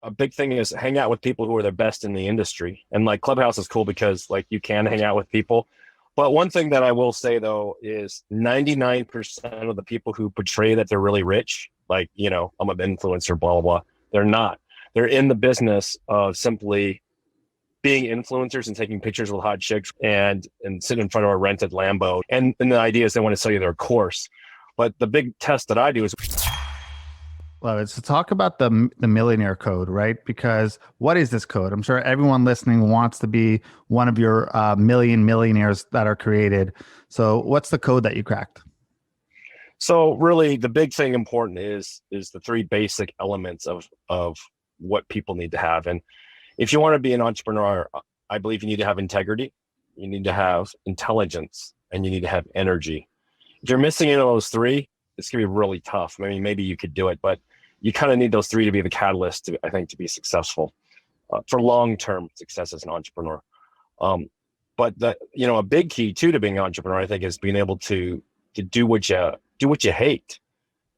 a big thing is hang out with people who are the best in the industry. And like Clubhouse is cool because like you can hang out with people. But one thing that I will say though is 99% of the people who portray that they're really rich, like, I'm an influencer, blah, blah, blah. They're not. They're in the business of simply being influencers and taking pictures with hot chicks and sitting in front of a rented Lambo. And the idea is they want to sell you their course. But the big test that I do is Love it. So talk about the millionaire code, right? Because what is this code? I'm sure everyone listening wants to be one of your million millionaires that are created. So what's the code that you cracked? so really the big thing important is the three basic elements of what people need to have. And if you want to be an entrepreneur, I believe you need to have integrity, you need to have intelligence, and you need to have energy. If you're missing any of those three, it's gonna be really tough. I mean, maybe you could do it, but you kind of need those three to be the catalyst to, I think, to be successful for long-term success as an entrepreneur. But a big key too to being an entrepreneur, I think, is being able to do what you hate.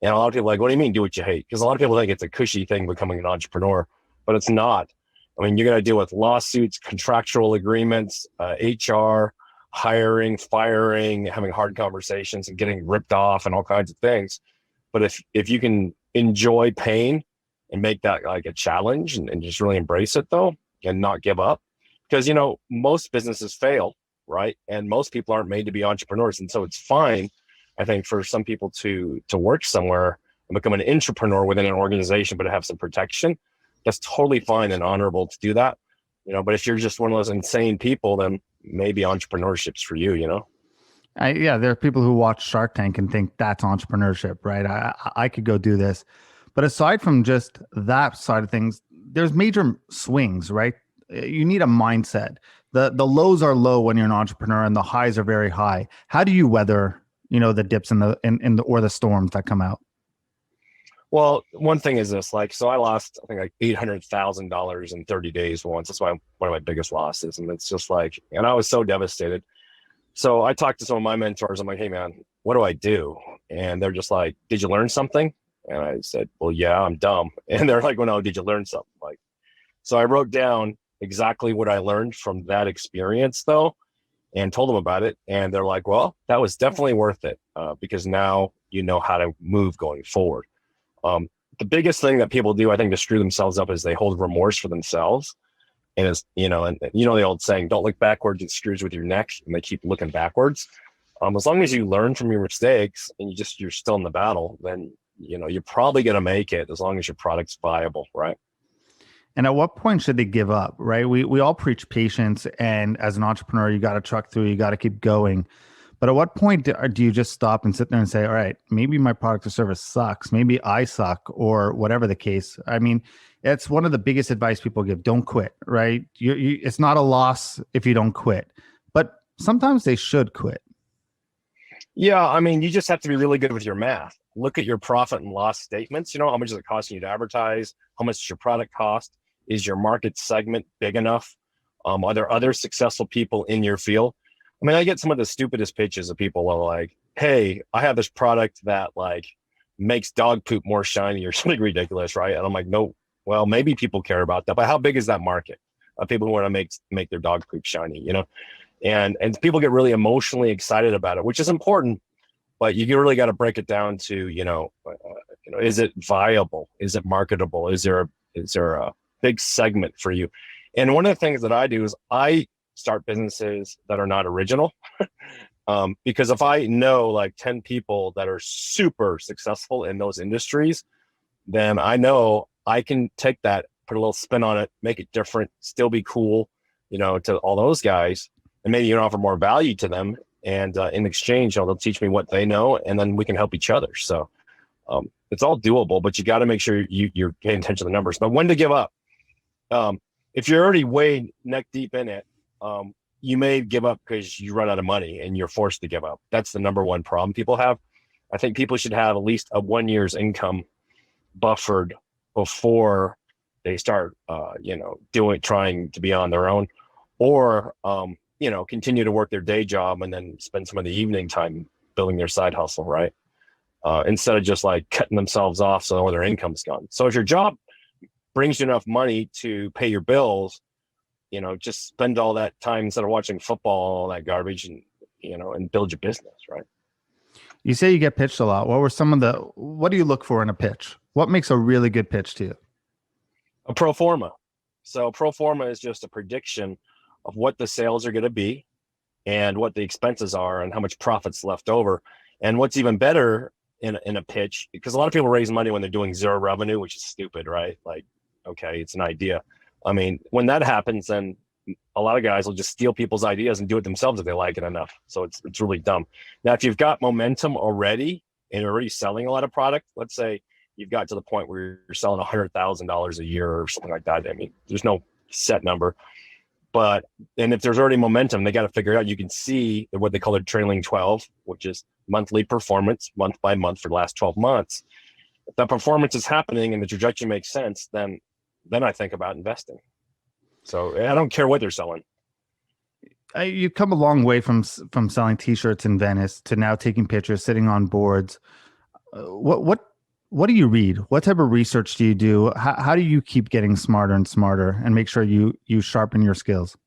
And a lot of people are like, what do you mean do what you hate? Because a lot of people think it's a cushy thing becoming an entrepreneur, but it's not. I mean, you're going to deal with lawsuits, contractual agreements, HR, hiring, firing, having hard conversations, and getting ripped off, and all kinds of things. But if you can enjoy pain and make that like a challenge and just really embrace it though, and not give up, because most businesses fail, right? And most people aren't made to be entrepreneurs, and so it's fine, I think, for some people to work somewhere and become an entrepreneur within an organization, but to have some protection. That's totally fine and honorable to do that, but if you're just one of those insane people, then maybe entrepreneurship's for you. Yeah, there are people who watch Shark Tank and think that's entrepreneurship, right? I could go do this. But aside from just that side of things, there's major swings, right? You need a mindset. The lows are low when you're an entrepreneur, and the highs are very high. How do you weather, the dips and the or the storms that come out? Well, one thing is this, so I lost, I think, like $800,000 in 30 days once. That's one of my biggest losses. And it's just and I was so devastated. So I talked to some of my mentors. I'm like, hey man, what do I do? And they're just like, did you learn something? And I said, well, yeah, I'm dumb. And they're like, well, no, did you learn something? So I wrote down exactly what I learned from that experience though, and told them about it. And they're like, well, that was definitely worth it because now you know how to move going forward. The biggest thing that people do, I think, to screw themselves up is they hold remorse for themselves. And it's, and the old saying, don't look backwards, it screws with your neck, and they keep looking backwards. As long as you learn from your mistakes and you're still in the battle, then, you're probably going to make it as long as your product's viable, right? And at what point should they give up, right? We all preach patience, and as an entrepreneur, you got to truck through, you got to keep going. But at what point do you just stop and sit there and say, all right, maybe my product or service sucks, maybe I suck, or whatever the case? I mean, it's one of the biggest advice people give. Don't quit, right? It's not a loss if you don't quit, but sometimes they should quit. Yeah, I mean, you just have to be really good with your math. Look at your profit and loss statements. How much is it costing you to advertise? How much does your product cost? Is your market segment big enough? Are there other successful people in your field? I mean, I get some of the stupidest pitches of people are like, hey, I have this product that makes dog poop more shiny or something ridiculous, right? And I'm like, no, well, maybe people care about that, but how big is that market of people who want to make their dog poop shiny, And people get really emotionally excited about it, which is important, but you really got to break it down to, is it viable? Is it marketable? Is there a big segment for you? And one of the things that I do is I start businesses that are not original. Because if I know 10 people that are super successful in those industries, then I know I can take that, put a little spin on it, make it different, still be cool, to all those guys, and maybe even offer more value to them. And in exchange, they'll teach me what they know, and then we can help each other. So it's all doable, but you got to make sure you're paying attention to the numbers. But when to give up? If you're already way neck deep in it, you may give up because you run out of money and you're forced to give up. That's the number one problem people have. I think people should have at least a 1 year's income buffered before they start, trying to be on their own, or, continue to work their day job and then spend some of the evening time building their side hustle, right? Instead of just cutting themselves off so all their income's gone. So if your job brings you enough money to pay your bills, just spend all that time instead of watching football, all that garbage, and and build your business, right? You say you get pitched a lot. What do you look for in a pitch? What makes a really good pitch to you? A pro forma. So pro forma is just a prediction of what the sales are going to be and what the expenses are and how much profit's left over. And what's even better in a pitch, because a lot of people raise money when they're doing zero revenue, which is stupid, right? Like, okay, it's an idea. I mean, when that happens, then a lot of guys will just steal people's ideas and do it themselves if they like it enough. So it's really dumb. Now, if you've got momentum already and you're already selling a lot of product, let's say you've got to the point where you're selling $100,000 a year or something like that. I mean, there's no set number, and if there's already momentum, they got to figure out, you can see what they call a trailing 12, which is monthly performance, month by month for the last 12 months. If that performance is happening and the trajectory makes sense, then I think about investing. So I don't care what they're selling. You've come a long way from selling T-shirts in Venice to now taking pictures, sitting on boards. What do you read? What type of research do you do? How do you keep getting smarter and smarter and make sure you sharpen your skills?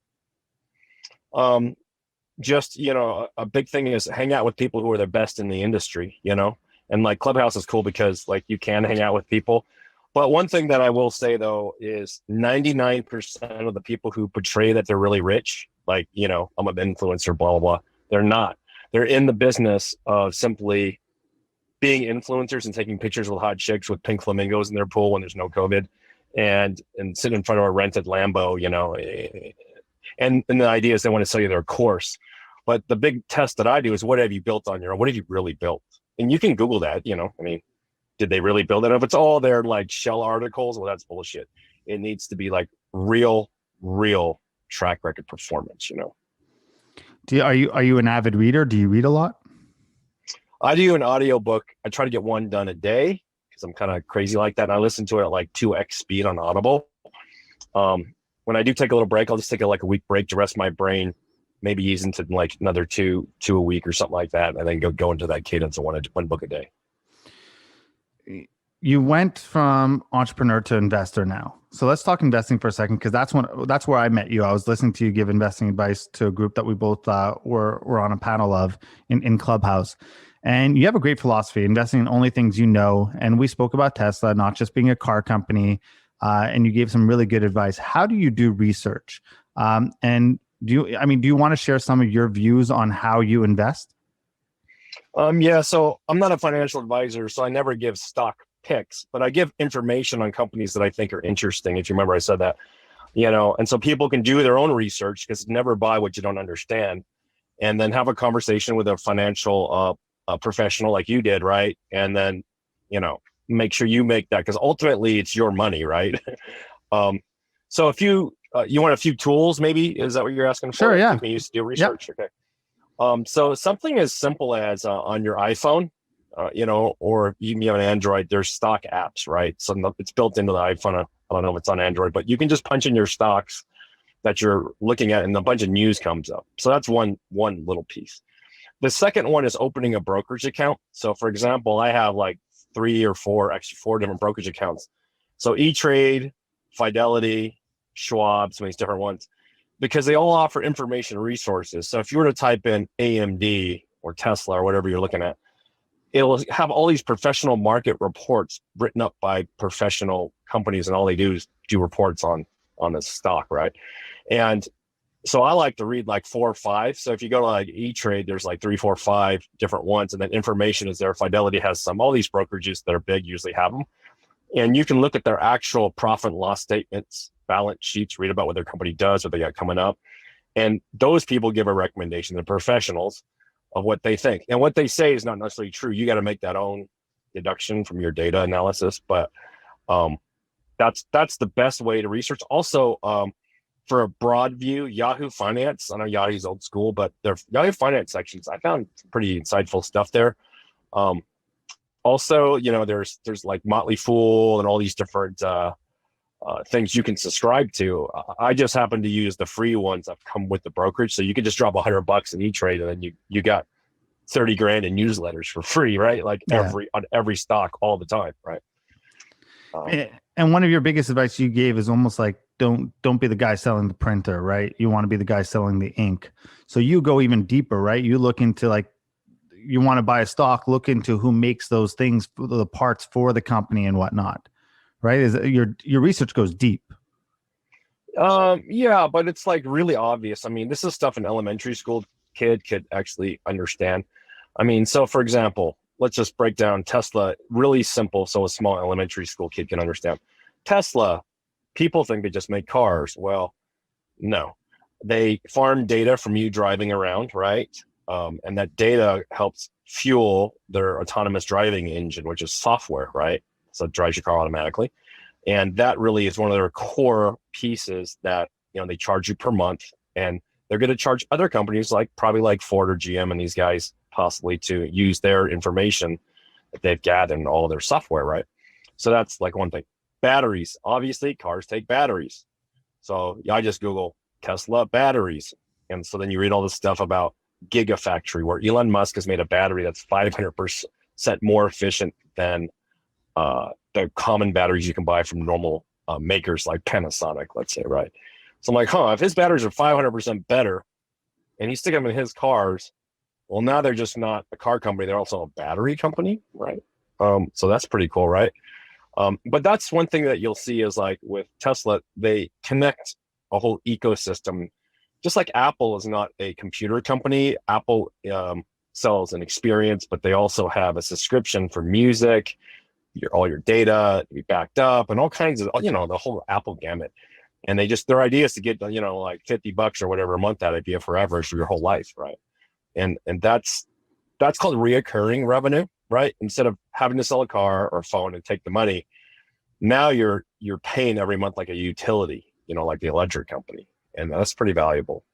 Just, a big thing is hang out with people who are the best in the industry, and like Clubhouse is cool because like you can hang out with people. But one thing that I will say though is 99% of the people who portray that they're really rich, like, I'm an influencer, blah, blah, blah. They're not. They're in the business of simply being influencers and taking pictures with hot chicks with pink flamingos in their pool when there's no COVID, and sit in front of a rented Lambo, and the idea is they want to sell you their course. But the big test that I do is, what have you built on your own? What have you really built? And you can Google that, I mean, did they really build it? If it's all their like shell articles, well, that's bullshit. It needs to be like real track record performance, Are you an avid reader? Do you read a lot? I do an audiobook. I try to get one done a day because I'm kind of crazy like that. And I listen to it at like 2x speed on Audible. When I do take a little break, I'll just take a week break to rest my brain, maybe ease into like another two a week or something like that. And then go into that cadence of one book a day. You went from entrepreneur to investor now. So let's talk investing for a second, because that's where I met you. I was listening to you give investing advice to a group that we both were on a panel of in Clubhouse. And you have a great philosophy, investing in only things you know. And we spoke about Tesla, not just being a car company. And you gave some really good advice. How do you do research? And do you want to share some of your views on how you invest? Yeah, so I'm not a financial advisor, so I never give stock picks, but I give information on companies that I think are interesting. If you remember, I said that, and so people can do their own research, because never buy what you don't understand, and then have a conversation with a financial professional like you did, right? And then, make sure you make that, because ultimately it's your money, right? So if you want a few tools, maybe, is that what you're asking for? Sure, yeah. You used to do research, Yep. Okay. So something as simple as on your iPhone, or even you have an Android, there's stock apps, right? So it's built into the iPhone. I don't know if it's on Android, but you can just punch in your stocks that you're looking at, and a bunch of news comes up. So that's one little piece. The second one is opening a brokerage account. So for example, I have like 4 different brokerage accounts. So E-Trade, Fidelity, Schwab, some of these different ones, because they all offer information resources. So if you were to type in AMD or Tesla or whatever you're looking at, it'll have all these professional market reports written up by professional companies, and all they do is do reports on the stock, right? And so I like to read like 4 or 5. So if you go to like E-Trade, there's like 3, 4, 5 different ones, and then information is there. Fidelity has some. All these brokerages that are big usually have them. And you can look at their actual profit and loss statements, balance sheets, read about what their company does, what they got coming up. And those people give a recommendation, the professionals, of what they think. And what they say is not necessarily true. You got to make that own deduction from your data analysis. But that's the best way to research. Also, for a broad view, Yahoo Finance, I know Yahoo's old school, but their Yahoo Finance sections, I found pretty insightful stuff there. Also, there's like Motley Fool and all these different things you can subscribe to. I just happen to use the free ones that come with the brokerage. So you can just drop $100 in E-Trade, and then you got 30 grand in newsletters for free, right? Like on every stock all the time, right? And one of your biggest advice you gave is almost like don't be the guy selling the printer, right? You want to be the guy selling the ink. So you go even deeper, right? You look into like, you want to buy a stock, look into who makes those things, the parts for the company and whatnot, right? Is your research goes deep. Yeah, but it's like really obvious. I mean, this is stuff an elementary school kid could actually understand. I mean, so for example, let's just break down Tesla really simple so a small elementary school kid can understand. Tesla, people think they just make cars. Well, no. They farm data from you driving around, right? And that data helps fuel their autonomous driving engine, which is software, right? So it drives your car automatically. And that really is one of their core pieces that, they charge you per month, and they're going to charge other companies probably like Ford or GM and these guys possibly to use their information that they've gathered in all of their software, right? So that's like one thing. Batteries, obviously cars take batteries. So I just Google Tesla batteries. And so then you read all this stuff about Gigafactory, where Elon Musk has made a battery that's 500% more efficient than the common batteries you can buy from normal makers like Panasonic, let's say, right? So I'm like, if his batteries are 500% better and he's sticking them in his cars, well, now they're just not a car company, they're also a battery company, right? So that's pretty cool, right? But that's one thing that you'll see is like with Tesla, they connect a whole ecosystem. Just like Apple is not a computer company, Apple sells an experience, but they also have a subscription for music, all your data to be backed up, and all kinds of, the whole Apple gamut. And their idea is to get, like $50 or whatever a month out of you forever for your whole life, right? And that's called reoccurring revenue, right? Instead of having to sell a car or a phone and take the money, now you're paying every month like a utility, like the electric company. And that's pretty valuable.